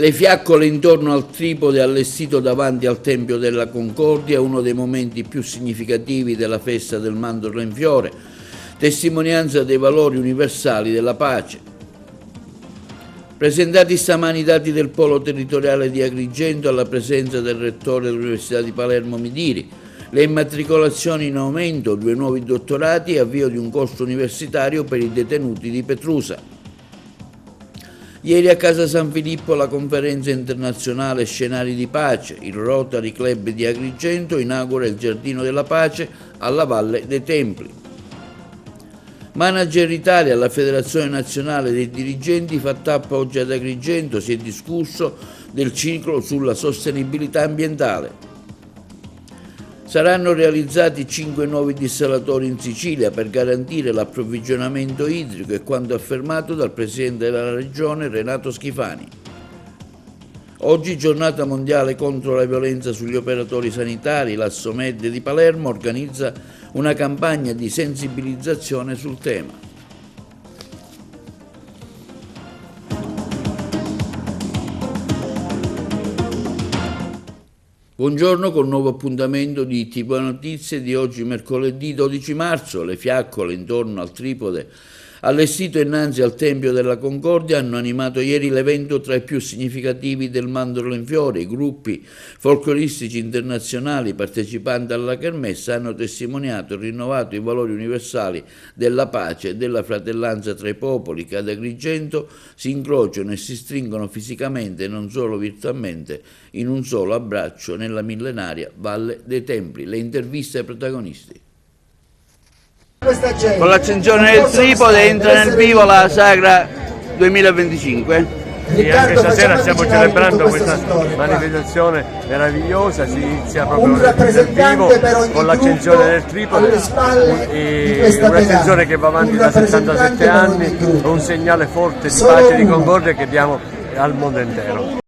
Le fiaccole intorno al tripode allestito davanti al Tempio della Concordia, uno dei momenti più significativi della festa del mandorlo in fiore, testimonianza dei valori universali della pace. Presentati stamani i dati del polo territoriale di Agrigento alla presenza del rettore dell'Università di Palermo Midiri, le immatricolazioni in aumento, 2 nuovi dottorati e avvio di un corso universitario per i detenuti di Petrusa. Ieri a Casa San Filippo la conferenza internazionale Scenari di Pace, il Rotary Club di Agrigento inaugura il Giardino della Pace alla Valle dei Templi. Manager Italia, la Federazione Nazionale dei Dirigenti, fa tappa oggi ad Agrigento, si è discusso del ciclo sulla sostenibilità ambientale. Saranno realizzati 5 nuovi dissalatori in Sicilia per garantire l'approvvigionamento idrico, è quanto affermato dal Presidente della Regione Renato Schifani. Oggi giornata mondiale contro la violenza sugli operatori sanitari, l'Assomed di Palermo organizza una campagna di sensibilizzazione sul tema. Buongiorno con un nuovo appuntamento di TV Notizie di oggi mercoledì 12 marzo. Le fiaccole intorno al tripode allestito innanzi al Tempio della Concordia hanno animato ieri l'evento tra i più significativi del mandorlo in fiore. I gruppi folcloristici internazionali partecipanti alla kermesse hanno testimoniato e rinnovato i valori universali della pace e della fratellanza tra i popoli che ad Agrigento si incrociano e si stringono fisicamente e non solo virtualmente in un solo abbraccio nella millenaria Valle dei Templi. Le interviste ai protagonisti. Con l'accensione del tripode entra nel vivo la Sagra 2025. E anche stasera stiamo celebrando questa manifestazione meravigliosa, si inizia proprio nel vivo con l'accensione del tripode, un'accensione che va avanti da 77 anni, un segnale forte di pace e di concordia che diamo al mondo intero.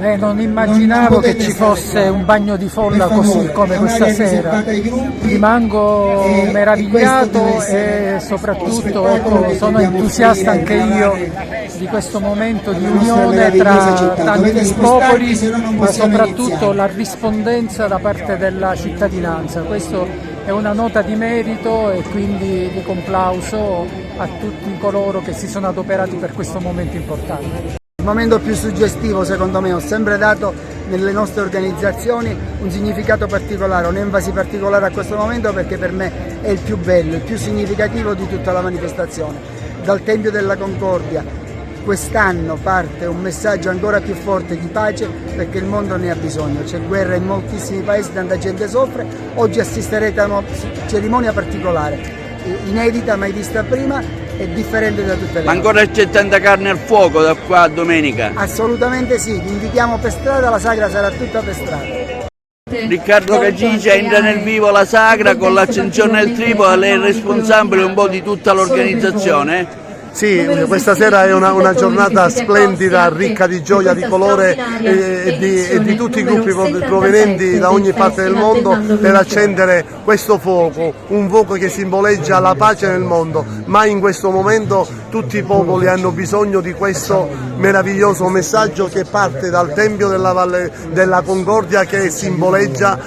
Non immaginavo che ci fosse un bagno di folla così come questa sera, rimango meravigliato e soprattutto sono entusiasta anche io di questo momento di unione tra tanti popoli, ma soprattutto la rispondenza da parte della cittadinanza. Questo è una nota di merito e quindi di complauso a tutti coloro che si sono adoperati per questo momento importante. Il momento più suggestivo, secondo me, ho sempre dato nelle nostre organizzazioni un significato particolare, un'enfasi particolare a questo momento perché per me è il più bello, il più significativo di tutta la manifestazione. Dal Tempio della Concordia quest'anno parte un messaggio ancora più forte di pace perché il mondo ne ha bisogno, c'è guerra in moltissimi paesi, tanta gente soffre. Oggi assisterete a una cerimonia particolare, inedita, mai vista prima, è differente da tutte le altre. Ma ancora c'è tanta carne al fuoco da qua a domenica? Assolutamente sì, vi invitiamo per strada, la sagra sarà tutta per strada. Riccardo Cagicia entra nel vivo la sagra con l'accensione del tripode, lei è responsabile un po' di tutta l'organizzazione? Sì, questa sera è una giornata splendida, ricca di gioia, di colore e di tutti i gruppi provenienti da ogni parte del mondo per accendere questo fuoco, un fuoco che simboleggia la pace nel mondo, ma in questo momento tutti i popoli hanno bisogno di questo meraviglioso messaggio che parte dal Tempio della Valle della Concordia che simboleggia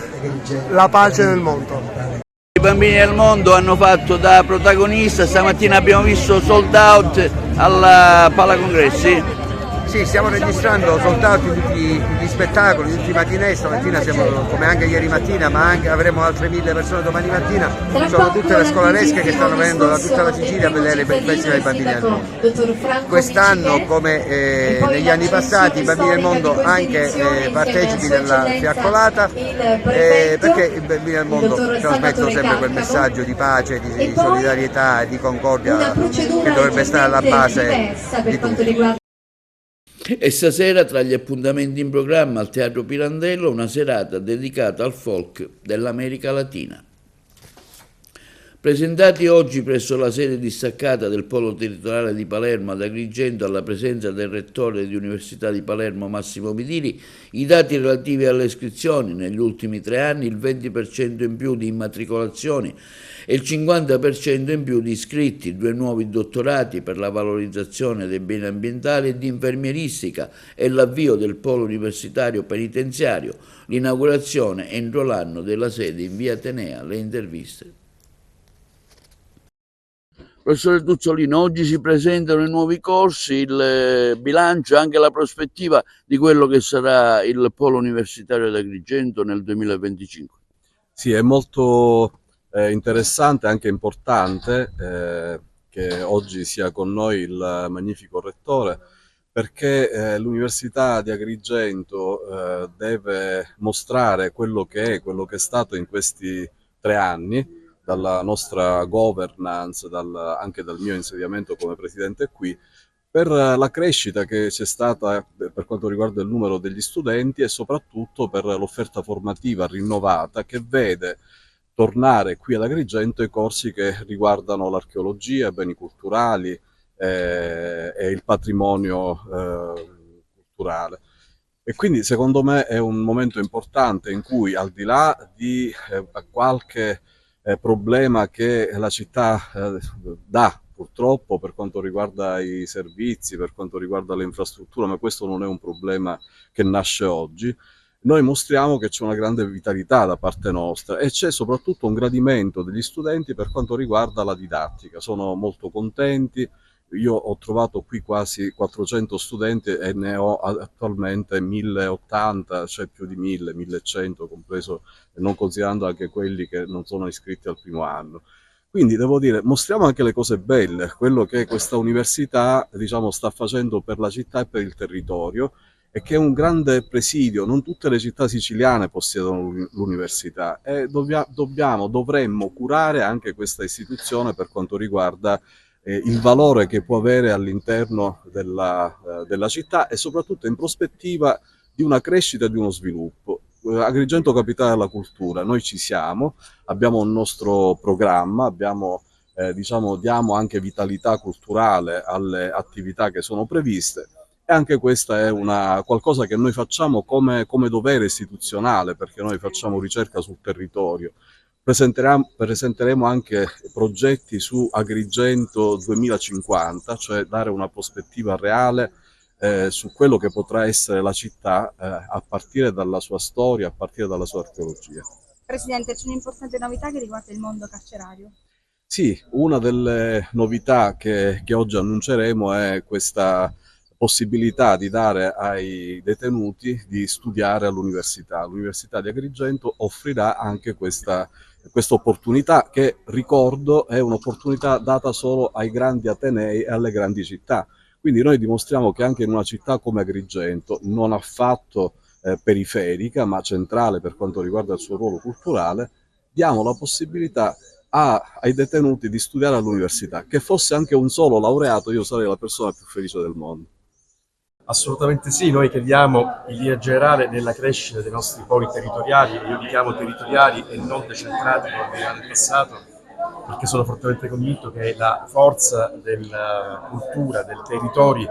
la pace nel mondo. I bambini del mondo hanno fatto da protagonista, stamattina abbiamo visto Sold Out alla Palacongressi. Sì, stiamo registrando soltanto tutti gli spettacoli, tutti i matinei, stamattina siamo come anche ieri mattina, ma anche avremo altre 1000 persone domani mattina, sono tutte le scolaresche che stanno venendo da tutta la Sicilia a vedere il Festival dei Bambini del Mondo. Quest'anno, come negli anni passati, i Bambini del Mondo anche partecipi della fiaccolata, perché i Bambini del Mondo trasmettono sempre quel messaggio di pace, di solidarietà e di concordia che dovrebbe stare alla base di tutto. E stasera tra gli appuntamenti in programma al Teatro Pirandello una serata dedicata al folk dell'America Latina. Presentati oggi presso la sede distaccata del Polo Territoriale di Palermo ad Agrigento alla presenza del Rettore di Università di Palermo Massimo Midili, i dati relativi alle iscrizioni negli ultimi 3 anni, il 20% in più di immatricolazioni e il 50% in più di iscritti, 2 nuovi dottorati per la valorizzazione dei beni ambientali e di infermieristica e l'avvio del Polo Universitario Penitenziario, l'inaugurazione entro l'anno della sede in via Atenea, le interviste. Professore Tuzzolino, oggi si presentano i nuovi corsi, il bilancio e anche la prospettiva di quello che sarà il Polo Universitario di Agrigento nel 2025. Sì, è molto interessante e anche importante che oggi sia con noi il magnifico Rettore, perché l'Università di Agrigento deve mostrare quello che è stato in questi 3 anni, dalla nostra governance, anche dal mio insediamento come presidente qui, per la crescita che c'è stata per quanto riguarda il numero degli studenti e soprattutto per l'offerta formativa rinnovata che vede tornare qui ad Agrigento i corsi che riguardano l'archeologia, i beni culturali e il patrimonio culturale. E quindi secondo me è un momento importante in cui, al di là di qualche problema che la città dà purtroppo per quanto riguarda i servizi, per quanto riguarda le infrastrutture, ma questo non è un problema che nasce oggi, noi mostriamo che c'è una grande vitalità da parte nostra e c'è soprattutto un gradimento degli studenti per quanto riguarda la didattica. Sono molto contenti. Io ho trovato qui quasi 400 studenti e ne ho attualmente 1080, cioè più di 1100 compreso, non considerando anche quelli che non sono iscritti al primo anno. Quindi devo dire, mostriamo anche le cose belle, quello che questa università, diciamo, sta facendo per la città e per il territorio, e che è un grande presidio. Non tutte le città siciliane possiedono l'università e dovremmo curare anche questa istituzione per quanto riguarda il valore che può avere all'interno della città e soprattutto in prospettiva di una crescita e di uno sviluppo. Agrigento Capitale della Cultura, noi ci siamo, abbiamo un nostro programma, diamo anche vitalità culturale alle attività che sono previste e anche questa è qualcosa che noi facciamo come dovere istituzionale, perché noi facciamo ricerca sul territorio. Presenteremo anche progetti su Agrigento 2050, cioè dare una prospettiva reale su quello che potrà essere la città a partire dalla sua storia, a partire dalla sua archeologia. Presidente, c'è un'importante novità che riguarda il mondo carcerario. Sì, una delle novità che oggi annunceremo è questa possibilità di dare ai detenuti di studiare all'università. L'Università di Agrigento offrirà anche questa opportunità che, ricordo, è un'opportunità data solo ai grandi atenei e alle grandi città. Quindi noi dimostriamo che anche in una città come Agrigento, non affatto periferica ma centrale per quanto riguarda il suo ruolo culturale, diamo la possibilità ai detenuti di studiare all'università. Che fosse anche un solo laureato, io sarei la persona più felice del mondo. Assolutamente sì, noi crediamo in linea generale nella crescita dei nostri poli territoriali, io li chiamo territoriali e non decentrati come era nel passato, perché sono fortemente convinto che la forza della cultura, del territorio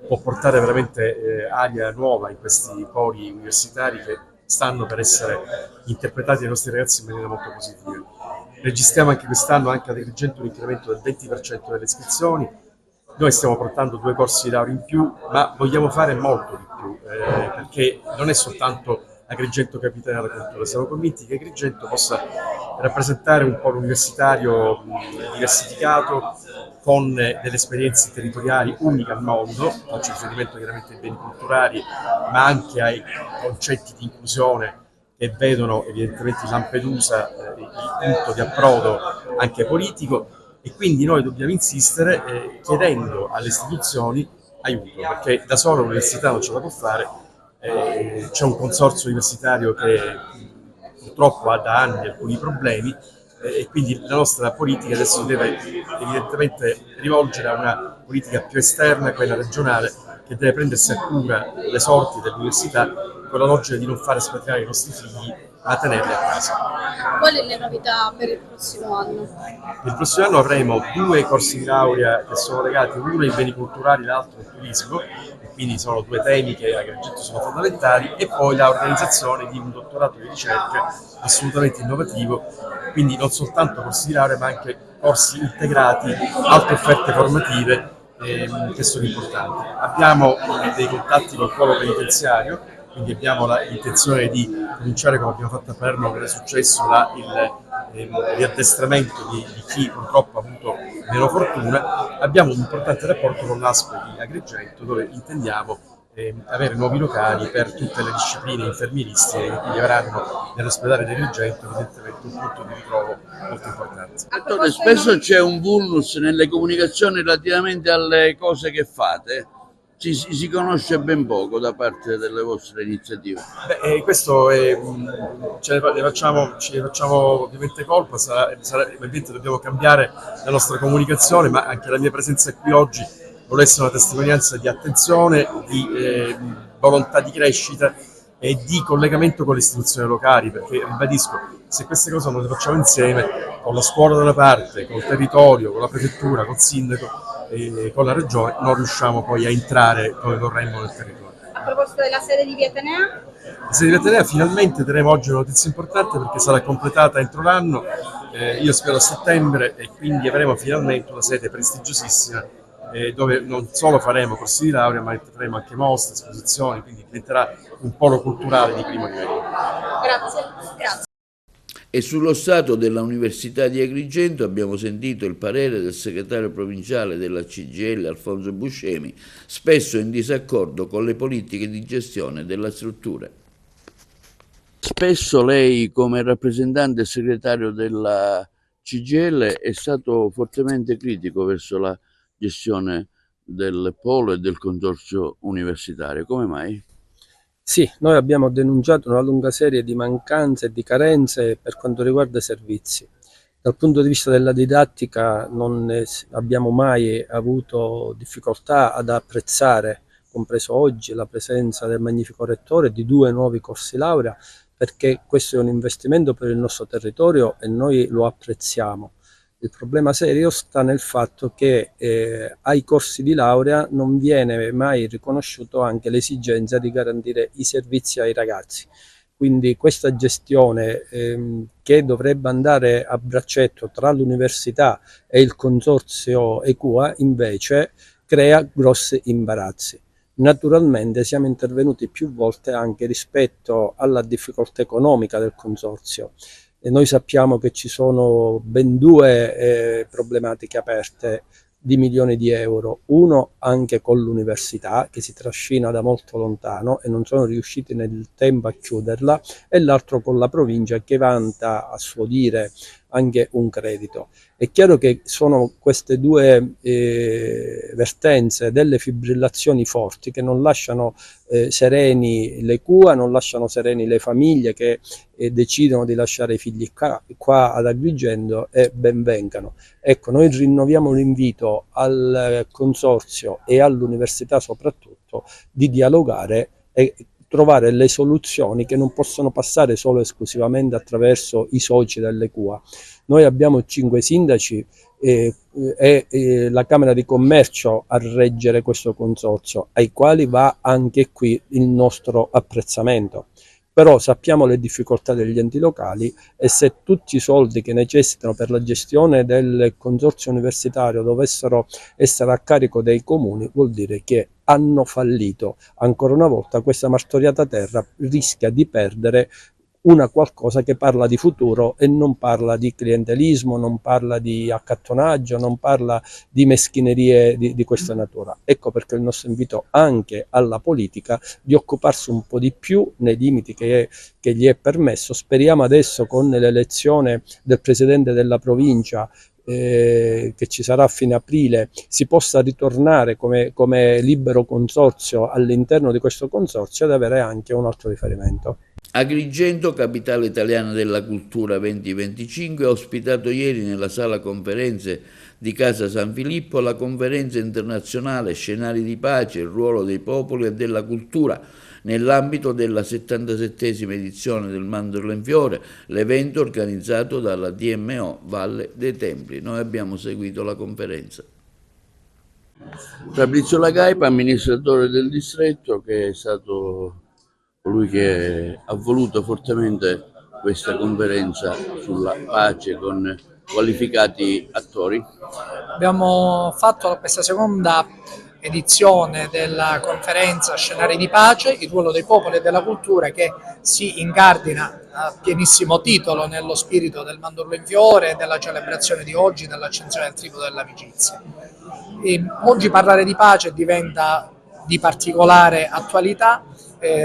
può portare veramente aria nuova in questi poli universitari che stanno per essere interpretati dai nostri ragazzi in maniera molto positiva. Registriamo anche quest'anno anche ad Agrigento un incremento del 20% delle iscrizioni. Noi stiamo portando 2 corsi di laurea in più, ma vogliamo fare molto di più, perché non è soltanto Agrigento Capitale della Cultura, siamo convinti che Agrigento possa rappresentare un polo universitario diversificato, con delle esperienze territoriali uniche al mondo. Faccio riferimento chiaramente ai beni culturali, ma anche ai concetti di inclusione che vedono evidentemente Lampedusa il punto di approdo anche politico. E quindi noi dobbiamo insistere chiedendo alle istituzioni aiuto, perché da sola l'università non ce la può fare. C'è un consorzio universitario che purtroppo ha da anni alcuni problemi e quindi la nostra politica adesso deve evidentemente rivolgere a una politica più esterna, quella regionale, che deve prendersi a cura le sorti dell'università con la logica di non far espatriare i nostri figli ma tenerli a casa. Quali le novità per il prossimo anno? Il prossimo anno avremo 2 corsi di laurea che sono legati, uno ai beni culturali, l'altro al turismo, e quindi sono 2 temi che a Agrigento sono fondamentali, e poi l'organizzazione di un dottorato di ricerca assolutamente innovativo, quindi non soltanto corsi di laurea ma anche corsi integrati, altre offerte formative che sono importanti. Abbiamo dei contatti col polo penitenziario, quindi abbiamo l'intenzione di cominciare, come abbiamo fatto a Palermo, che è successo il riaddestramento di chi purtroppo ha avuto meno fortuna. Abbiamo un importante rapporto con l'ASP di Agrigento, dove intendiamo avere nuovi locali per tutte le discipline infermieristiche, che quindi avranno nell'ospedale di Agrigento evidentemente un punto di ritrovo molto importante. Dottore, spesso c'è un vulnus nelle comunicazioni relativamente alle cose che fate. Si conosce ben poco da parte delle vostre iniziative. Questo ce ne facciamo ovviamente colpa, ovviamente dobbiamo cambiare la nostra comunicazione, ma anche la mia presenza qui oggi vuole essere una testimonianza di attenzione, di volontà di crescita e di collegamento con le istituzioni locali, perché ribadisco, se queste cose non le facciamo insieme, con la scuola da una parte, col territorio, con la prefettura, col sindaco e con la regione, non riusciamo poi a entrare come vorremmo nel territorio. A proposito della sede di Via Atenea? La sede di Via Atenea finalmente daremo oggi una notizia importante, perché sarà completata entro l'anno, io spero a settembre, e quindi avremo finalmente una sede prestigiosissima, dove non solo faremo corsi di laurea, ma faremo anche mostre, esposizioni, quindi diventerà un polo culturale di primo livello. Grazie. E sullo stato dell'Università di Agrigento abbiamo sentito il parere del segretario provinciale della CGIL, Alfonso Buscemi, spesso in disaccordo con le politiche di gestione della struttura. Spesso lei, come rappresentante e segretario della CGIL, è stato fortemente critico verso la gestione del polo e del consorzio universitario. Come mai? Sì, noi abbiamo denunciato una lunga serie di mancanze e di carenze per quanto riguarda i servizi. Dal punto di vista della didattica non abbiamo mai avuto difficoltà ad apprezzare, compreso oggi, la presenza del magnifico rettore di 2 nuovi corsi laurea, perché questo è un investimento per il nostro territorio e noi lo apprezziamo. Il problema serio sta nel fatto che ai corsi di laurea non viene mai riconosciuto anche l'esigenza di garantire i servizi ai ragazzi. Quindi questa gestione che dovrebbe andare a braccetto tra l'università e il consorzio ECUA invece crea grossi imbarazzi. Naturalmente siamo intervenuti più volte anche rispetto alla difficoltà economica del consorzio. E noi sappiamo che ci sono ben 2 problematiche aperte di milioni di euro, uno anche con l'università che si trascina da molto lontano e non sono riusciti nel tempo a chiuderla, e l'altro con la provincia che vanta a suo dire anche un credito. È chiaro che sono queste 2 vertenze delle fibrillazioni forti che non lasciano sereni le CUA, non lasciano sereni le famiglie che decidono di lasciare i figli qua ad Agrigento, e ben vengano. Ecco, noi rinnoviamo l'invito al consorzio e all'università soprattutto di dialogare e trovare le soluzioni che non possono passare solo esclusivamente attraverso i soci delle CUA. Noi abbiamo 5 sindaci e la Camera di Commercio a reggere questo consorzio, ai quali va anche qui il nostro apprezzamento. Però sappiamo le difficoltà degli enti locali, e se tutti i soldi che necessitano per la gestione del consorzio universitario dovessero essere a carico dei comuni, vuol dire che hanno fallito. Ancora una volta questa martoriata terra rischia di perdere una qualcosa che parla di futuro e non parla di clientelismo, non parla di accattonaggio, non parla di meschinerie di questa natura. Ecco perché il nostro invito anche alla politica di occuparsi un po' di più nei limiti che gli è permesso. Speriamo adesso con l'elezione del presidente della provincia che ci sarà a fine aprile, si possa ritornare come libero consorzio all'interno di questo consorzio ed avere anche un altro riferimento. Agrigento, capitale italiana della cultura 2025, ha ospitato ieri nella sala conferenze di Casa San Filippo la conferenza internazionale Scenari di pace, il ruolo dei popoli e della cultura nell'ambito della 77esima edizione del Mandorlo in Fiore, l'evento organizzato dalla DMO Valle dei Templi. Noi abbiamo seguito la conferenza. Fabrizio Lagaipa, amministratore del distretto, che è stato colui che ha voluto fortemente questa conferenza sulla pace con qualificati attori. Abbiamo fatto questa seconda edizione della conferenza Scenari di Pace, il ruolo dei popoli e della cultura, che si incardina a pienissimo titolo nello spirito del Mandorlo in Fiore, della celebrazione di oggi, dell'accensione del triplo dell'amicizia. Oggi parlare di pace diventa di particolare attualità.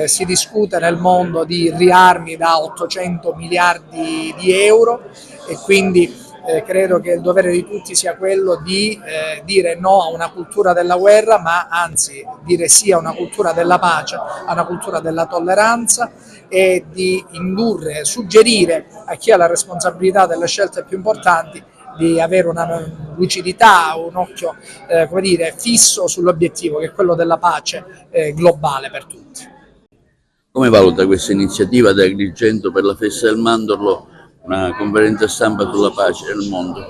Si discute nel mondo di riarmi da 800 miliardi di euro e quindi credo che il dovere di tutti sia quello di dire no a una cultura della guerra, ma anzi dire sì a una cultura della pace, a una cultura della tolleranza, e di indurre, suggerire a chi ha la responsabilità delle scelte più importanti di avere una lucidità, un occhio come dire, fisso sull'obiettivo, che è quello della pace globale per tutti. Come valuta questa iniziativa di Agrigento per la festa del Mandorlo, una conferenza stampa sulla pace nel mondo?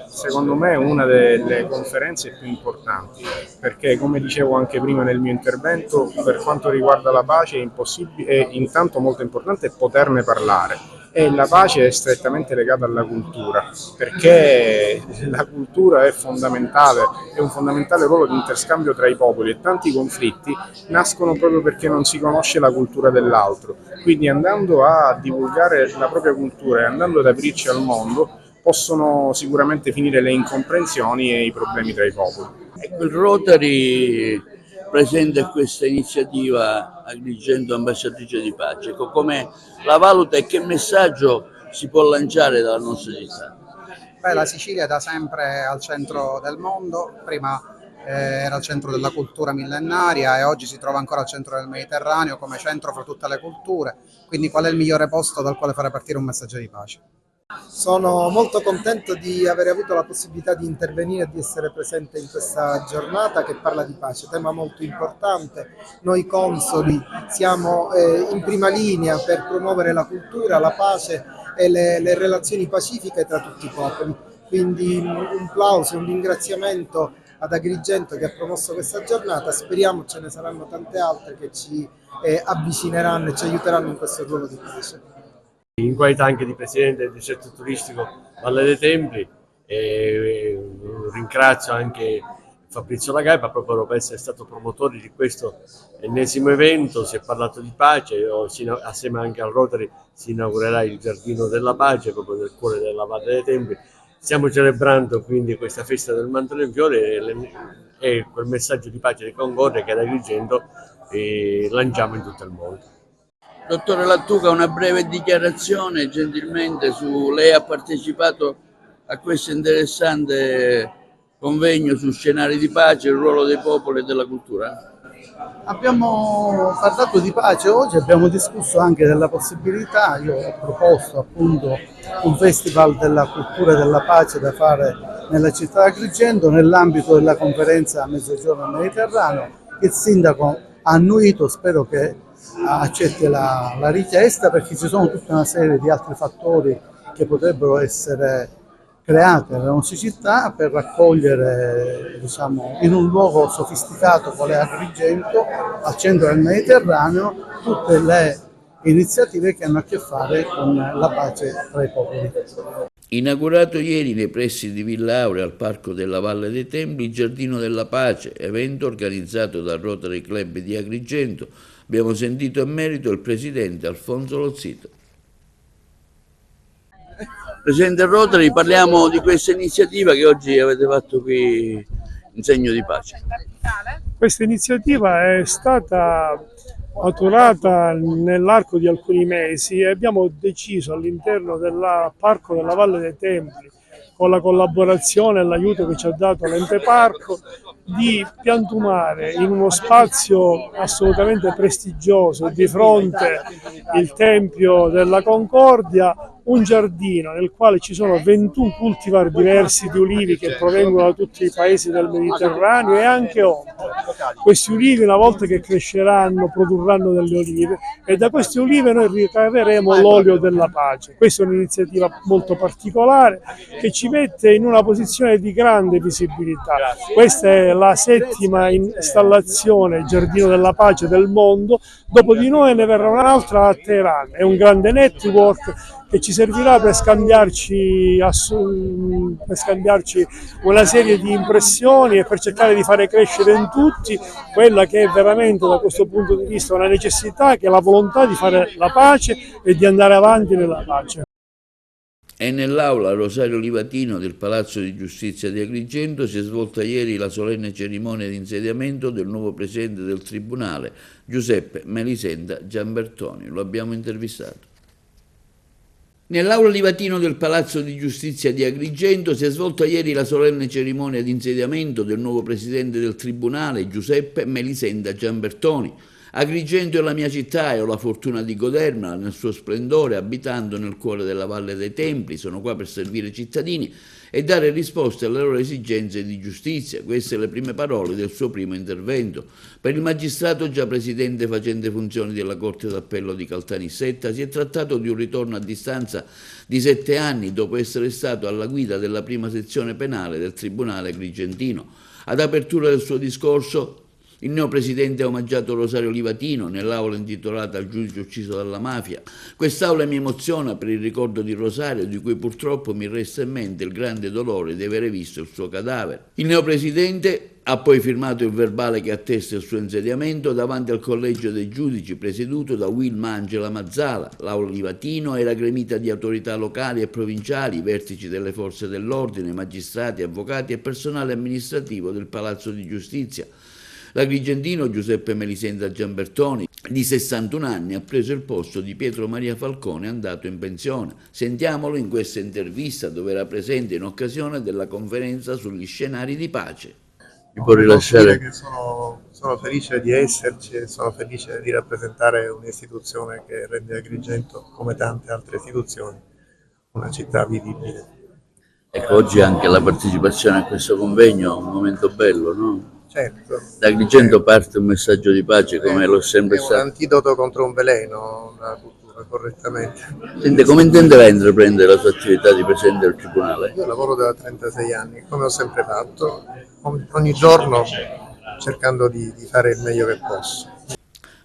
Secondo me è una delle conferenze più importanti, perché come dicevo anche prima nel mio intervento, per quanto riguarda la pace è intanto molto importante poterne parlare. E la pace è strettamente legata alla cultura, perché la cultura è fondamentale, è un fondamentale ruolo di interscambio tra i popoli, e tanti conflitti nascono proprio perché non si conosce la cultura dell'altro. Quindi andando a divulgare la propria cultura e andando ad aprirci al mondo possono sicuramente finire le incomprensioni e i problemi tra i popoli. Ecco, il Rotary presente a questa iniziativa Agrigento ambasciatrice di pace, ecco, come la valuta e che messaggio si può lanciare dalla nostra città? La Sicilia è da sempre al centro del mondo, prima era al centro della cultura millenaria e oggi si trova ancora al centro del Mediterraneo come centro fra tutte le culture, quindi qual è il migliore posto dal quale fare partire un messaggio di pace? Sono molto contento di aver avuto la possibilità di intervenire e di essere presente in questa giornata che parla di pace, tema molto importante. Noi consoli siamo in prima linea per promuovere la cultura, la pace e le relazioni pacifiche tra tutti i popoli. Quindi un plauso e un ringraziamento ad Agrigento che ha promosso questa giornata. Speriamo ce ne saranno tante altre che ci avvicineranno e ci aiuteranno in questo ruolo di pace. In qualità anche di presidente del distretto turistico Valle dei Templi, ringrazio anche Fabrizio Lagaipa proprio per essere stato promotore di questo ennesimo evento. Si è parlato di pace, assieme anche al Rotary si inaugurerà il Giardino della Pace proprio nel cuore della Valle dei Templi. Stiamo celebrando quindi questa festa del Mandorlo in Fiore e quel messaggio di pace e di concordia che ad Agrigento lanciamo in tutto il mondo. Dottore Lattuca, una breve dichiarazione gentilmente su lei ha partecipato a questo interessante convegno su scenari di pace, il ruolo dei popoli e della cultura. Abbiamo parlato di pace oggi, abbiamo discusso anche della possibilità, io ho proposto appunto un festival della cultura e della pace da fare nella città di Agrigento nell'ambito della conferenza Mezzogiorno Mediterraneo. Il sindaco ha annuito, spero che accetti la richiesta, perché ci sono tutta una serie di altri fattori che potrebbero essere create nella nostra città per raccogliere, diciamo, in un luogo sofisticato quale Agrigento, al centro del Mediterraneo, tutte le iniziative che hanno a che fare con la pace tra i popoli. Inaugurato ieri nei pressi di Villa Aurea al Parco della Valle dei Templi il Giardino della Pace, evento organizzato dal Rotary Club di Agrigento. Abbiamo sentito in merito il presidente Alfonso Lozzito. Presidente Rotary, parliamo di questa iniziativa che oggi avete fatto qui in segno di pace. Questa iniziativa è stata maturata nell'arco di alcuni mesi e abbiamo deciso all'interno del Parco della Valle dei Templi, con la collaborazione e l'aiuto che ci ha dato l'Ente Parco, di piantumare in uno spazio assolutamente prestigioso di fronte il Tempio della Concordia un giardino nel quale ci sono 21 cultivar diversi di ulivi che provengono da tutti i paesi del Mediterraneo e anche oltre. Questi ulivi, una volta che cresceranno, produrranno delle olive e da queste olive noi ricaveremo l'olio della pace. Questa è un'iniziativa molto particolare che ci mette in una posizione di grande visibilità. Questa è la 7ª installazione Giardino della Pace del mondo, dopo di noi ne verrà un'altra a Teheran. È un grande network che ci servirà per scambiarci una serie di impressioni e per cercare di fare crescere in tutti quella che è veramente da questo punto di vista una necessità, che è la volontà di fare la pace e di andare avanti nella pace. E nell'aula Rosario Livatino del Palazzo di Giustizia di Agrigento si è svolta ieri la solenne cerimonia di insediamento del nuovo presidente del Tribunale, Giuseppe Melisenda Giambertoni. Lo abbiamo intervistato. Nell'aula Livatino del Palazzo di Giustizia di Agrigento si è svolta ieri la solenne cerimonia di insediamento del nuovo presidente del Tribunale, Giuseppe Melisenda Giambertoni. Agrigento è la mia città e ho la fortuna di godermela nel suo splendore, abitando nel cuore della Valle dei Templi. Sono qua per servire i cittadini e dare risposte alle loro esigenze di giustizia. Queste le prime parole del suo primo intervento. Per il magistrato già presidente facente funzioni della Corte d'Appello di Caltanissetta si è trattato di un ritorno a distanza di 7 anni dopo essere stato alla guida della prima sezione penale del Tribunale agrigentino. Ad apertura del suo discorso il neopresidente ha omaggiato Rosario Livatino nell'aula intitolata al giudice ucciso dalla mafia. Quest'aula mi emoziona per il ricordo di Rosario, di cui purtroppo mi resta in mente il grande dolore di avere visto il suo cadavere. Il neopresidente ha poi firmato il verbale che attesta il suo insediamento davanti al collegio dei giudici presieduto da Wilma Angela Mazzala. L'aula Livatino era gremita di autorità locali e provinciali, vertici delle forze dell'ordine, magistrati, avvocati e personale amministrativo del Palazzo di Giustizia. L'agrigentino Giuseppe Melisenda Giambertoni, di 61 anni, ha preso il posto di Pietro Maria Falcone, andato in pensione. Sentiamolo in questa intervista, dove era presente in occasione della conferenza sugli scenari di pace. Mi può rilasciare? Che sono felice di esserci e sono felice di rappresentare un'istituzione che rende Agrigento, come tante altre istituzioni, una città vivibile. Ecco, oggi anche la partecipazione a questo convegno è un momento bello, no? Certo. Da Agrigento parte un messaggio di pace, come lo è sempre stato. È un antidoto contro un veleno, una cultura, correttamente. Sente, come intenderà intraprendere la sua attività di presidente del Tribunale? Io lavoro da 36 anni, come ho sempre fatto, ogni giorno cercando di fare il meglio che posso.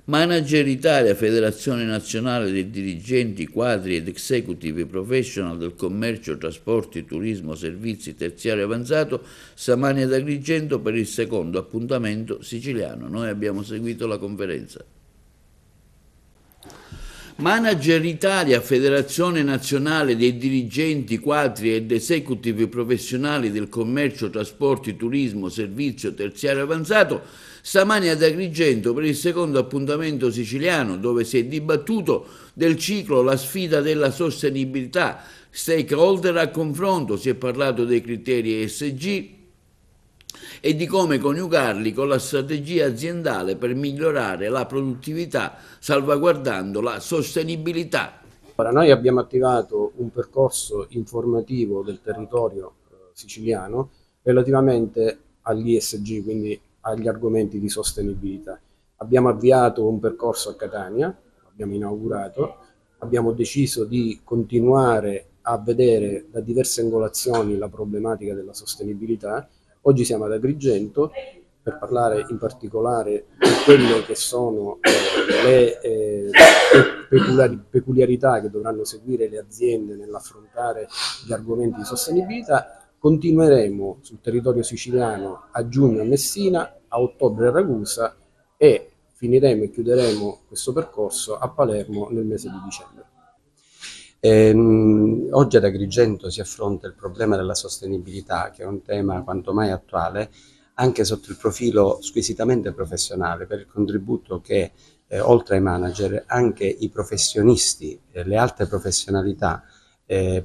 Manager Italia, Federazione Nazionale dei Dirigenti, Quadri ed Executive Professional del Commercio, Trasporti, Turismo, Servizi, Terziario Avanzato, stamani ad Agrigento per il secondo appuntamento siciliano. Noi abbiamo seguito la conferenza. Manager Italia, Federazione Nazionale dei Dirigenti, Quadri ed Executive Professionali del Commercio, Trasporti, Turismo, Servizio, Terziario Avanzato, stamani ad Agrigento per il secondo appuntamento siciliano, dove si è dibattuto del ciclo La sfida della sostenibilità, stakeholder a confronto, si è parlato dei criteri ESG e di come coniugarli con la strategia aziendale per migliorare la produttività salvaguardando la sostenibilità. Ora, noi abbiamo attivato un percorso informativo del territorio siciliano relativamente all'ESG, quindi agli argomenti di sostenibilità. Abbiamo avviato un percorso a Catania, abbiamo inaugurato, abbiamo deciso di continuare a vedere da diverse angolazioni la problematica della sostenibilità. Oggi siamo ad Agrigento per parlare in particolare di quelle che sono le peculiarità che dovranno seguire le aziende nell'affrontare gli argomenti di sostenibilità. Continueremo sul territorio siciliano a giugno a Messina, a ottobre a Ragusa e finiremo e chiuderemo questo percorso a Palermo nel mese di dicembre. Oggi ad Agrigento si affronta il problema della sostenibilità, che è un tema quanto mai attuale, anche sotto il profilo squisitamente professionale, per il contributo che oltre ai manager anche i professionisti, le alte professionalità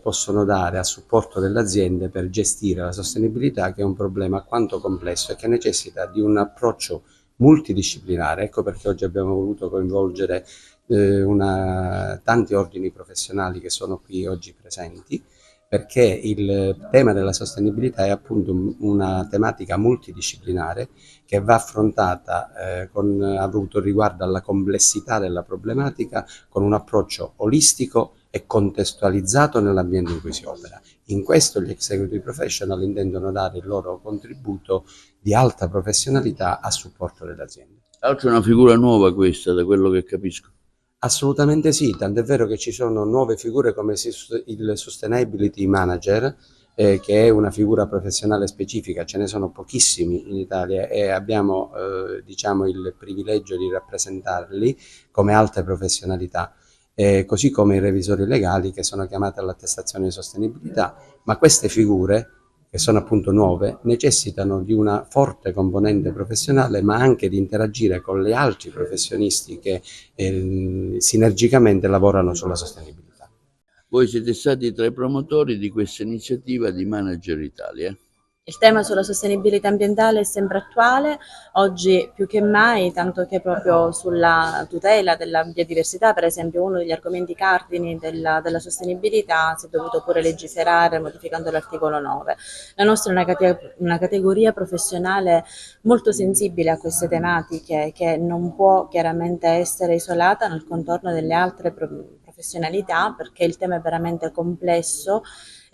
possono dare a supporto delle aziende per gestire la sostenibilità, che è un problema quanto complesso e che necessita di un approccio multidisciplinare. Ecco perché oggi abbiamo voluto coinvolgere tanti ordini professionali che sono qui oggi presenti, perché il tema della sostenibilità è appunto una tematica multidisciplinare che va affrontata con avuto riguardo alla complessità della problematica, con un approccio olistico e contestualizzato nell'ambiente in cui si opera. In questo gli executive professional intendono dare il loro contributo di alta professionalità a supporto delle aziende. Tra l'altro è una figura nuova questa, da quello che capisco. Assolutamente sì, tant'è vero che ci sono nuove figure come il Sustainability Manager, che è una figura professionale specifica, ce ne sono pochissimi in Italia e abbiamo diciamo il privilegio di rappresentarli come alte professionalità, così come i revisori legali che sono chiamati all'attestazione di sostenibilità, ma queste figure, che sono appunto nuove, necessitano di una forte componente professionale, ma anche di interagire con gli altri professionisti che sinergicamente lavorano sulla sostenibilità. Voi siete stati tra i promotori di questa iniziativa di Manager Italia. Il tema sulla sostenibilità ambientale è sempre attuale, oggi più che mai, tanto che proprio sulla tutela della biodiversità, per esempio, uno degli argomenti cardini della sostenibilità, si è dovuto pure legiferare modificando l'articolo 9. La nostra è una categoria professionale molto sensibile a queste tematiche, che non può chiaramente essere isolata nel contorno delle altre professionalità, perché il tema è veramente complesso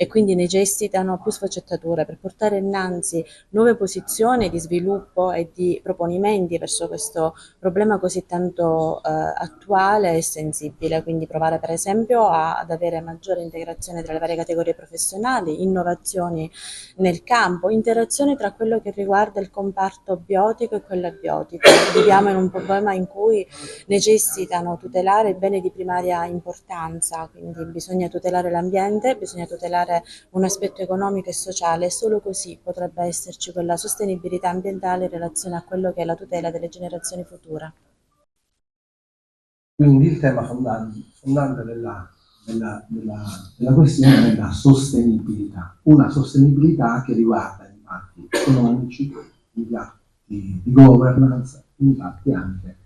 e quindi necessitano più sfaccettature per portare innanzi nuove posizioni di sviluppo e di proponimenti verso questo problema così tanto attuale e sensibile. Quindi provare per esempio ad avere maggiore integrazione tra le varie categorie professionali, innovazioni nel campo, interazioni tra quello che riguarda il comparto biotico e quello abiotico. Viviamo in un problema in cui necessitano tutelare beni di primaria importanza, quindi bisogna tutelare l'ambiente, bisogna tutelare un aspetto economico e sociale, e solo così potrebbe esserci quella sostenibilità ambientale in relazione a quello che è la tutela delle generazioni future. Quindi il tema fondante della questione è la sostenibilità, una sostenibilità che riguarda impatti economici, impatti di governance, impatti anche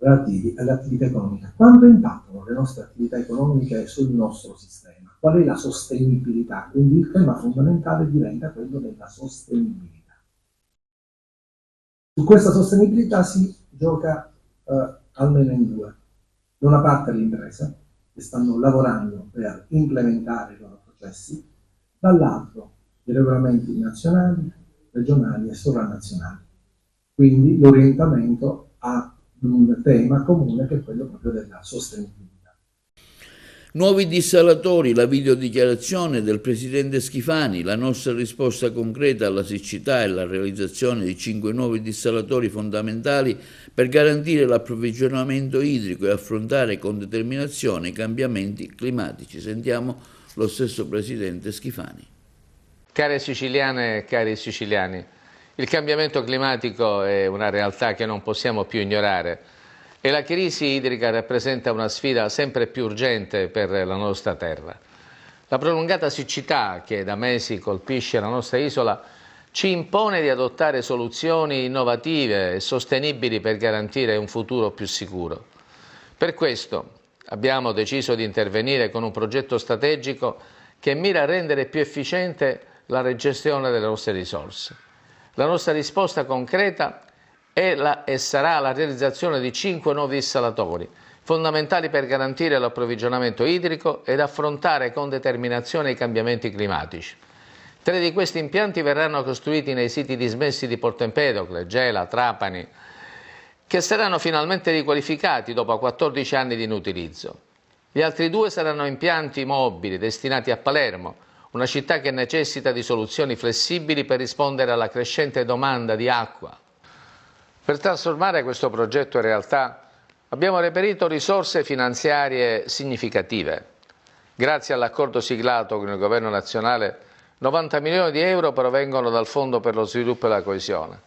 relativi alle attività economiche. Quanto impattano le nostre attività economiche sul nostro sistema? Qual è la sostenibilità? Quindi il tema fondamentale diventa quello della sostenibilità. Su questa sostenibilità si gioca almeno in due. Da una parte le imprese che stanno lavorando per implementare i loro processi, dall'altro i regolamenti nazionali, regionali e sovranazionali. Quindi l'orientamento a un tema comune che è quello proprio della sostenibilità. Nuovi dissalatori, la videodichiarazione del presidente Schifani, la nostra risposta concreta alla siccità e la realizzazione di 5 nuovi dissalatori fondamentali per garantire l'approvvigionamento idrico e affrontare con determinazione i cambiamenti climatici. Sentiamo lo stesso presidente Schifani. Care siciliane e cari siciliani, il cambiamento climatico è una realtà che non possiamo più ignorare. E la crisi idrica rappresenta una sfida sempre più urgente per la nostra terra. La prolungata siccità che da mesi colpisce la nostra isola ci impone di adottare soluzioni innovative e sostenibili per garantire un futuro più sicuro. Per questo abbiamo deciso di intervenire con un progetto strategico che mira a rendere più efficiente la gestione delle nostre risorse. La nostra risposta concreta e sarà la realizzazione di 5 nuovi dissalatori, fondamentali per garantire l'approvvigionamento idrico ed affrontare con determinazione i cambiamenti climatici. 3 di questi impianti verranno costruiti nei siti dismessi di Porto Empedocle, Gela, Trapani, che saranno finalmente riqualificati dopo 14 anni di inutilizzo. Gli altri 2 saranno impianti mobili destinati a Palermo, una città che necessita di soluzioni flessibili per rispondere alla crescente domanda di acqua. Per trasformare questo progetto in realtà abbiamo reperito risorse finanziarie significative. Grazie all'accordo siglato con il Governo nazionale, 90 milioni di euro provengono dal Fondo per lo sviluppo e la coesione.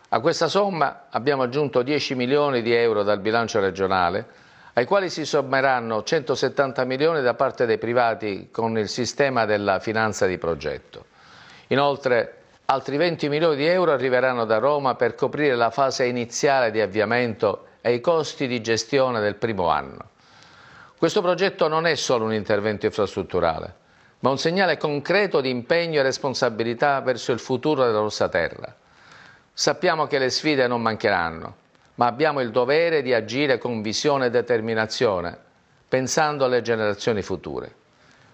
A questa somma abbiamo aggiunto 10 milioni di euro dal bilancio regionale, ai quali si sommeranno 170 milioni da parte dei privati con il sistema della finanza di progetto. Inoltre, altri 20 milioni di euro arriveranno da Roma per coprire la fase iniziale di avviamento e i costi di gestione del primo anno. Questo progetto non è solo un intervento infrastrutturale, ma un segnale concreto di impegno e responsabilità verso il futuro della nostra terra. Sappiamo che le sfide non mancheranno, ma abbiamo il dovere di agire con visione e determinazione, pensando alle generazioni future.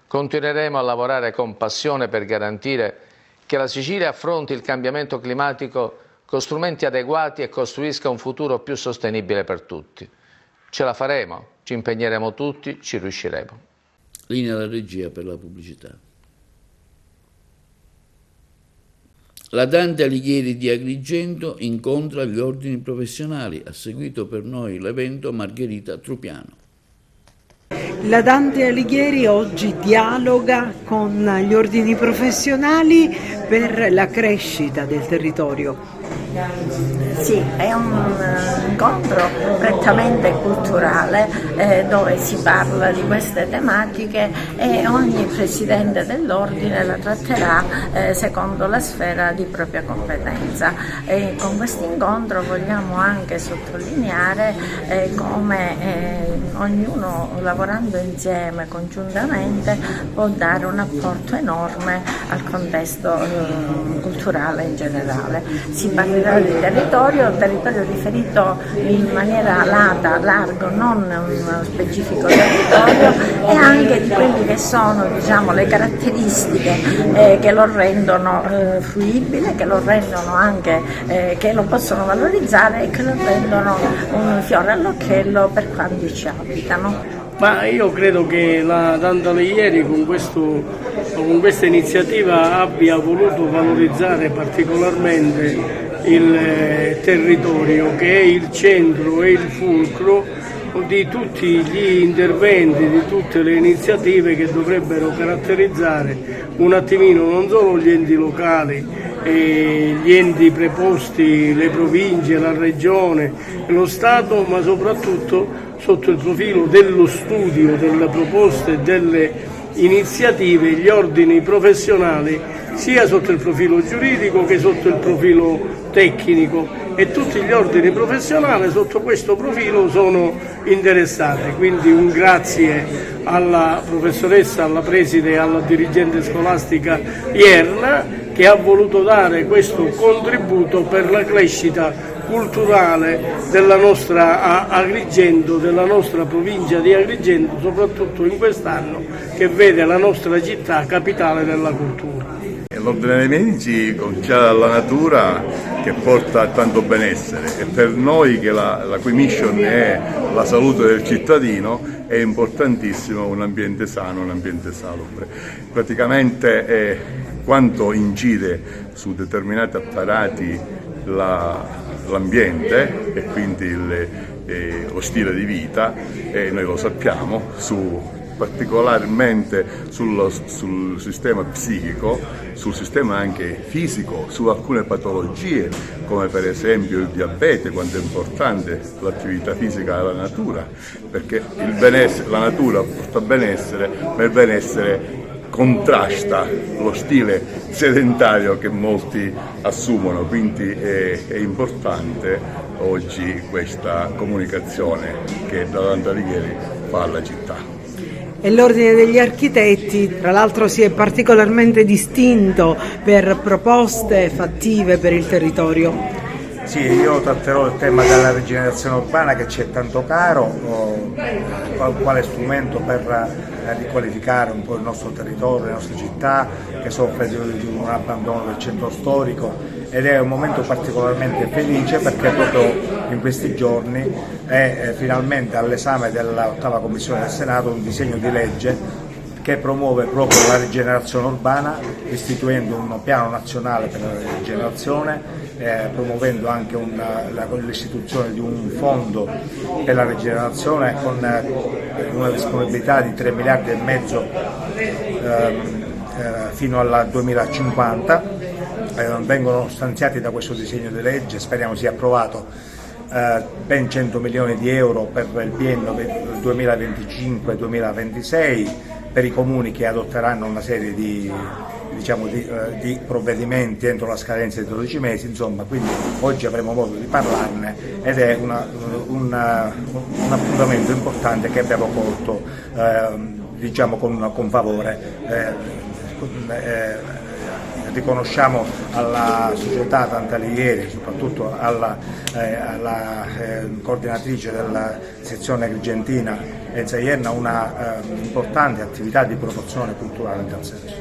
Continueremo a lavorare con passione per garantire che la Sicilia affronti il cambiamento climatico con strumenti adeguati e costruisca un futuro più sostenibile per tutti. Ce la faremo, ci impegneremo tutti, ci riusciremo. Linea alla regia per la pubblicità. La Dante Alighieri di Agrigento incontra gli ordini professionali. Ha seguito per noi l'evento Margherita Trupiano. La Dante Alighieri oggi dialoga con gli ordini professionali per la crescita del territorio. Sì, è un incontro prettamente culturale dove si parla di queste tematiche e ogni presidente dell'ordine la tratterà secondo la sfera di propria competenza. Con questo incontro vogliamo anche sottolineare come ognuno lavorando insieme, congiuntamente, può dare un apporto enorme al contesto culturale in generale. Si parlerà di territorio riferito in maniera largo, non uno specifico territorio, e anche di quelle che sono, diciamo, le caratteristiche che lo rendono fruibile, che lo rendono anche, che lo possono valorizzare e che lo rendono un fiore all'occhiello per quanti ci abitano. Ma io credo che la Dante Alighieri con questa iniziativa abbia voluto valorizzare particolarmente il territorio, che è il centro e il fulcro di tutti gli interventi, di tutte le iniziative che dovrebbero caratterizzare un attimino non solo gli enti locali, gli enti preposti, le province, la regione, lo Stato, ma soprattutto sotto il profilo dello studio, delle proposte e delle iniziative, gli ordini professionali, sia sotto il profilo giuridico che sotto il profilo tecnico, e tutti gli ordini professionali sotto questo profilo sono interessati. Quindi un grazie alla professoressa, alla preside e alla dirigente scolastica Ierna, che ha voluto dare questo contributo per la crescita culturale della nostra Agrigento, della nostra provincia di Agrigento, soprattutto in quest'anno che vede la nostra città capitale della cultura. L'Ordine dei Medici comincia dalla natura, che porta a tanto benessere, e per noi che la cui mission è la salute del cittadino è importantissimo un ambiente sano, un ambiente salubre. Praticamente quanto incide su determinati apparati l'ambiente e quindi lo stile di vita, noi lo sappiamo, particolarmente sul sistema psichico, sul sistema anche fisico, su alcune patologie come per esempio il diabete, quanto è importante l'attività fisica della natura, perché la natura porta benessere, ma il benessere contrasta lo stile sedentario che molti assumono, quindi è importante oggi questa comunicazione che da Dante Alighieri fa alla città. E l'Ordine degli Architetti, tra l'altro, si è particolarmente distinto per proposte fattive per il territorio. Sì, io tratterò il tema della rigenerazione urbana, che ci è tanto caro, quale strumento per riqualificare un po' il nostro territorio, le nostre città, che soffre di un abbandono del centro storico, ed è un momento particolarmente felice perché proprio in questi giorni è finalmente all'esame dell'8ª Commissione del Senato un disegno di legge che promuove proprio la rigenerazione urbana, istituendo un piano nazionale per la rigenerazione, promuovendo anche l'istituzione di un fondo per la rigenerazione con una disponibilità di 3,5 miliardi fino al 2050. Vengono stanziati da questo disegno di legge, speriamo sia approvato, ben 100 milioni di euro per il biennio 2025-2026 per i comuni che adotteranno una serie di diciamo, di provvedimenti entro la scadenza di 12 mesi, insomma, quindi oggi avremo modo di parlarne ed è un appuntamento importante che abbiamo colto diciamo con favore. Riconosciamo alla società Tantalieri, soprattutto alla coordinatrice della sezione agrigentina Elsa Ienna, una importante attività di promozione culturale in tal senso.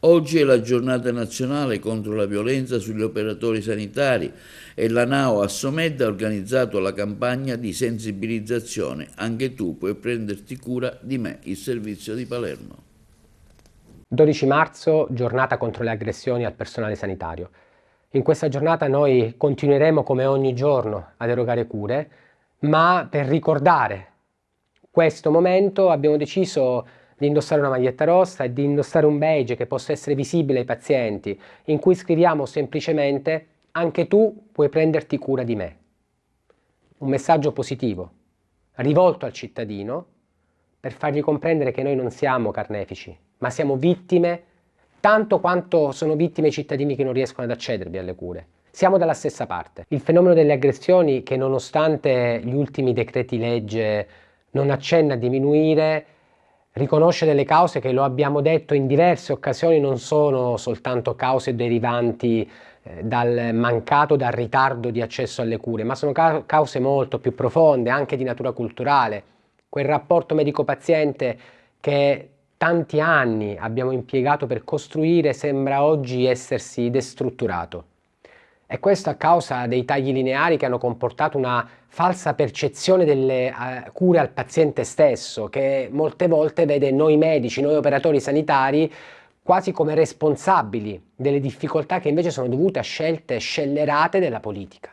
Oggi è la giornata nazionale contro la violenza sugli operatori sanitari e la NAO Assomed ha organizzato la campagna di sensibilizzazione Anche tu puoi prenderti cura di me, il servizio di Palermo. 12 marzo, giornata contro le aggressioni al personale sanitario. In questa giornata noi continueremo come ogni giorno ad erogare cure, ma per ricordare questo momento abbiamo deciso di indossare una maglietta rossa e di indossare un badge che possa essere visibile ai pazienti, in cui scriviamo semplicemente «Anche tu puoi prenderti cura di me». Un messaggio positivo, rivolto al cittadino, per fargli comprendere che noi non siamo carnefici, ma siamo vittime tanto quanto sono vittime i cittadini che non riescono ad accedervi alle cure. Siamo dalla stessa parte. Il fenomeno delle aggressioni, che nonostante gli ultimi decreti legge non accenna a diminuire, riconosce delle cause che, lo abbiamo detto in diverse occasioni, non sono soltanto cause derivanti dal mancato, dal ritardo di accesso alle cure, ma sono cause molto più profonde, anche di natura culturale. Quel rapporto medico-paziente che tanti anni abbiamo impiegato per costruire sembra oggi essersi destrutturato. E questo a causa dei tagli lineari che hanno comportato una falsa percezione delle cure al paziente stesso, che molte volte vede noi medici, noi operatori sanitari, quasi come responsabili delle difficoltà che invece sono dovute a scelte scellerate della politica.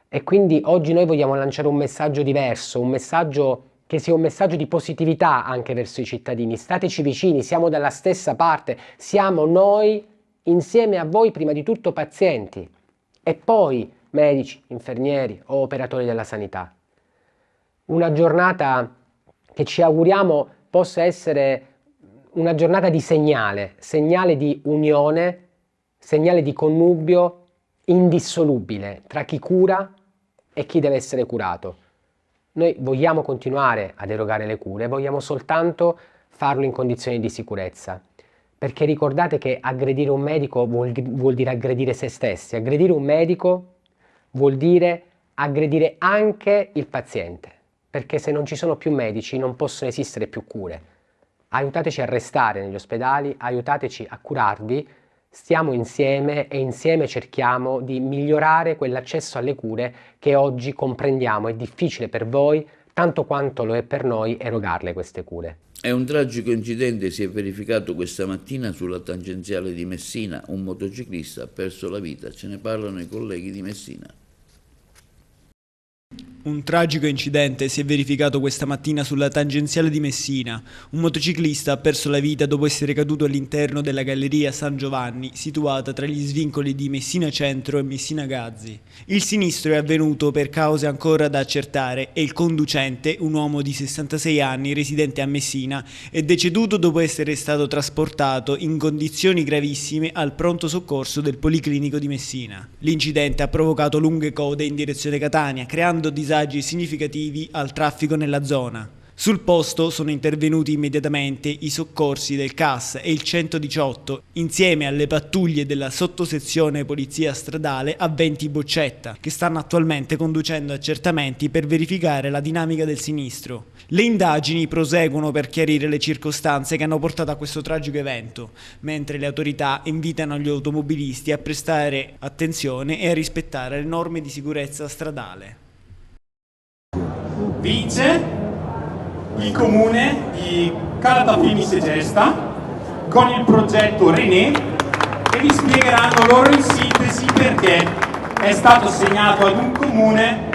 E quindi oggi noi vogliamo lanciare un messaggio diverso, un messaggio che sia un messaggio di positività anche verso i cittadini. Stateci vicini, siamo dalla stessa parte, siamo noi insieme a voi, prima di tutto pazienti e poi medici, infermieri o operatori della sanità. Una giornata che ci auguriamo possa essere una giornata di segnale di unione, segnale di connubio indissolubile tra chi cura e chi deve essere curato. Noi vogliamo continuare ad erogare le cure, vogliamo soltanto farlo in condizioni di sicurezza, perché ricordate che aggredire un medico vuol dire aggredire se stessi, aggredire un medico vuol dire aggredire anche il paziente, perché se non ci sono più medici non possono esistere più cure. Aiutateci a restare negli ospedali, aiutateci a curarvi, stiamo insieme e insieme cerchiamo di migliorare quell'accesso alle cure che oggi comprendiamo è difficile per voi, tanto quanto lo è per noi erogarle queste cure. E un tragico incidente si è verificato questa mattina sulla tangenziale di Messina. Un motociclista ha perso la vita, ce ne parlano i colleghi di Messina. Un tragico incidente si è verificato questa mattina sulla tangenziale di Messina. Un motociclista ha perso la vita dopo essere caduto all'interno della galleria San Giovanni, situata tra gli svincoli di Messina Centro e Messina Gazzi. Il sinistro è avvenuto per cause ancora da accertare e il conducente, un uomo di 66 anni residente a Messina, è deceduto dopo essere stato trasportato in condizioni gravissime al pronto soccorso del Policlinico di Messina. L'incidente ha provocato lunghe code in direzione Catania, creando disagi significativi al traffico nella zona. Sul posto sono intervenuti immediatamente i soccorsi del CAS e il 118 insieme alle pattuglie della sottosezione Polizia Stradale avventi Boccetta, che stanno attualmente conducendo accertamenti per verificare la dinamica del sinistro. Le indagini proseguono per chiarire le circostanze che hanno portato a questo tragico evento, mentre le autorità invitano gli automobilisti a prestare attenzione e a rispettare le norme di sicurezza stradale. Vince il comune di Calatafimi Segesta con il progetto René e vi spiegheranno loro in sintesi perché è stato assegnato ad un comune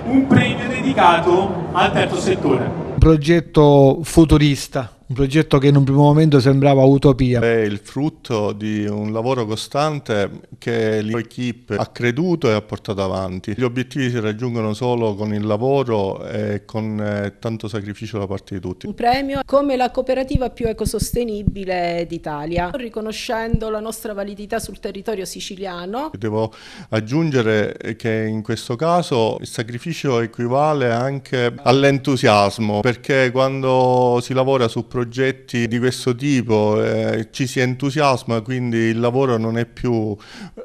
un premio dedicato al terzo settore. Un progetto futurista, un progetto che in un primo momento sembrava utopia. È il frutto di un lavoro costante che l'equipe ha creduto e ha portato avanti. Gli obiettivi si raggiungono solo con il lavoro e con tanto sacrificio da parte di tutti. Un premio come la cooperativa più ecosostenibile d'Italia, riconoscendo la nostra validità sul territorio siciliano. Devo aggiungere che in questo caso il sacrificio equivale anche all'entusiasmo, perché quando si lavora su progetti di questo tipo ci si entusiasma, quindi il lavoro non è più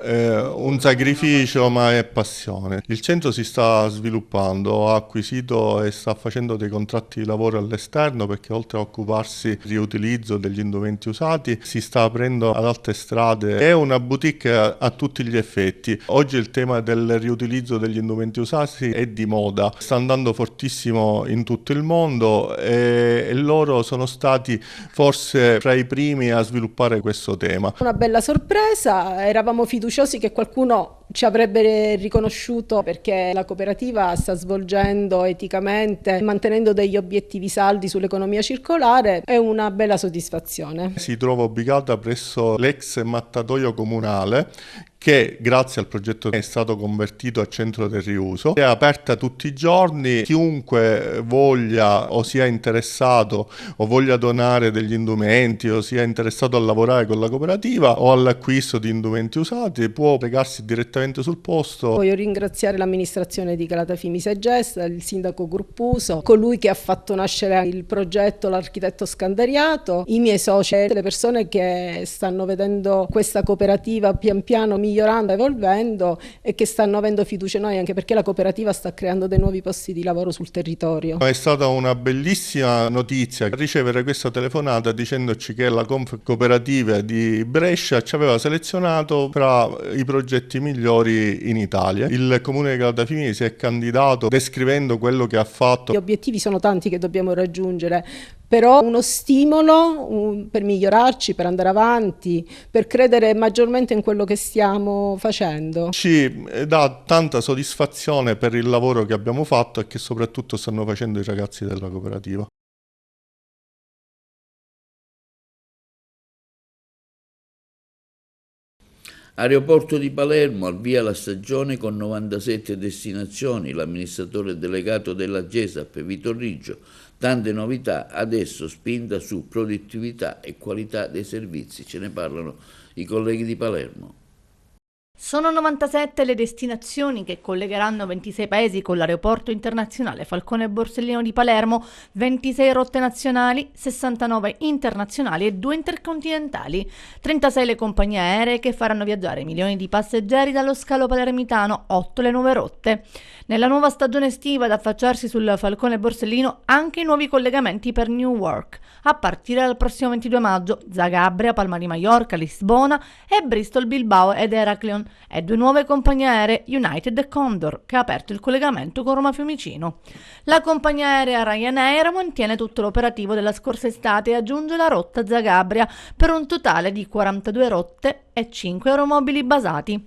un sacrificio ma è passione. Il centro si sta sviluppando, ha acquisito e sta facendo dei contratti di lavoro all'esterno, perché oltre a occuparsi del riutilizzo degli indumenti usati si sta aprendo ad altre strade. È una boutique a tutti gli effetti. Oggi il tema del riutilizzo degli indumenti usati è di moda, sta andando fortissimo in tutto il mondo e loro sono stati forse fra i primi a sviluppare questo tema. Una bella sorpresa, eravamo fiduciosi che qualcuno ci avrebbe riconosciuto, perché la cooperativa sta svolgendo eticamente, mantenendo degli obiettivi saldi sull'economia circolare. È una bella soddisfazione. Si trova ubicata presso l'ex mattatoio comunale, che grazie al progetto è stato convertito a centro del riuso. È aperta tutti i giorni, chiunque voglia o sia interessato o voglia donare degli indumenti o sia interessato a lavorare con la cooperativa o all'acquisto di indumenti usati può recarsi direttamente sul posto. Voglio ringraziare l'amministrazione di Calatafimi Segesta, il sindaco Gruppuso, colui che ha fatto nascere il progetto, l'architetto Scandariato, i miei soci, le persone che stanno vedendo questa cooperativa pian piano migliorando, evolvendo e che stanno avendo fiducia in noi, anche perché la cooperativa sta creando dei nuovi posti di lavoro sul territorio. È stata una bellissima notizia ricevere questa telefonata dicendoci che la Cooperativa di Brescia ci aveva selezionato tra i progetti migliori in Italia. Il comune di Calatafimi si è candidato descrivendo quello che ha fatto. Gli obiettivi sono tanti che dobbiamo raggiungere, però uno stimolo per migliorarci, per andare avanti, per credere maggiormente in quello che stiamo facendo. Ci dà tanta soddisfazione per il lavoro che abbiamo fatto e che soprattutto stanno facendo i ragazzi della cooperativa. Aeroporto di Palermo, al via la stagione con 97 destinazioni, l'amministratore delegato della GESAP Vito Riggio, tante novità, adesso spinta su produttività e qualità dei servizi, ce ne parlano i colleghi di Palermo. Sono 97 le destinazioni che collegheranno 26 paesi con l'aeroporto internazionale Falcone Borsellino di Palermo, 26 rotte nazionali, 69 internazionali e 2 intercontinentali, 36 le compagnie aeree che faranno viaggiare milioni di passeggeri dallo scalo palermitano, 8 le nuove rotte. Nella nuova stagione estiva ad affacciarsi sul Falcone Borsellino anche i nuovi collegamenti per Newark, a partire dal prossimo 22 maggio, Zagabria, Palma di Mallorca, Lisbona e Bristol, Bilbao ed Heraklion, e 2 nuove compagnie aeree, United e Condor, che ha aperto il collegamento con Roma Fiumicino. La compagnia aerea Ryanair mantiene tutto l'operativo della scorsa estate e aggiunge la rotta Zagabria per un totale di 42 rotte e 5 aeromobili basati.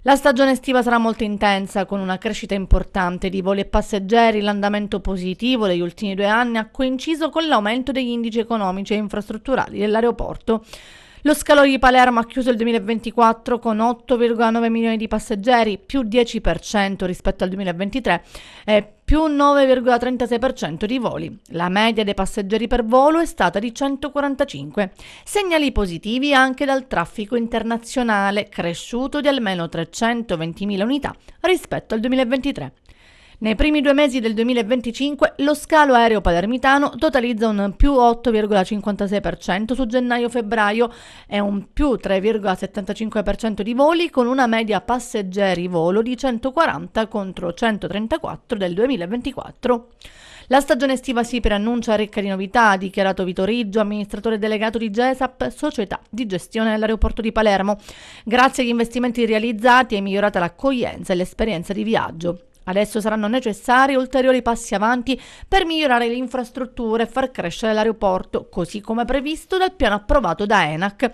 La stagione estiva sarà molto intensa, con una crescita importante di voli e passeggeri. L'andamento positivo degli ultimi 2 anni ha coinciso con l'aumento degli indici economici e infrastrutturali dell'aeroporto. Lo scalo di Palermo ha chiuso il 2024 con 8,9 milioni di passeggeri, più 10% rispetto al 2023 e più 9,36% di voli. La media dei passeggeri per volo è stata di 145. Segnali positivi anche dal traffico internazionale, cresciuto di almeno 320.000 unità rispetto al 2023. Nei primi 2 mesi del 2025 lo scalo aereo palermitano totalizza un più 8,56% su gennaio-febbraio e un più 3,75% di voli, con una media passeggeri volo di 140 contro 134 del 2024. La stagione estiva si preannuncia ricca di novità, ha dichiarato Vito Riggio, amministratore delegato di GESAP, società di gestione dell'aeroporto di Palermo. Grazie agli investimenti realizzati è migliorata l'accoglienza e l'esperienza di viaggio. Adesso saranno necessari ulteriori passi avanti per migliorare le infrastrutture e far crescere l'aeroporto, così come previsto dal piano approvato da ENAC.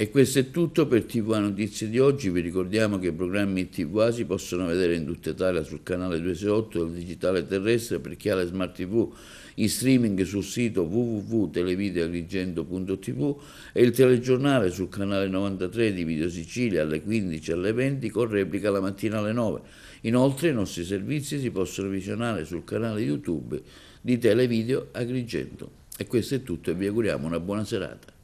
E questo è tutto per TV Notizie di oggi. Vi ricordiamo che i programmi TV si possono vedere in tutta Italia sul canale 268 del digitale terrestre per chi ha le smart TV, in streaming sul sito www.televideoagrigento.tv e il telegiornale sul canale 93 di Video Sicilia alle 15 e alle 20 con replica la mattina alle 9. Inoltre i nostri servizi si possono visionare sul canale YouTube di Televideo Agrigento. E questo è tutto e vi auguriamo una buona serata.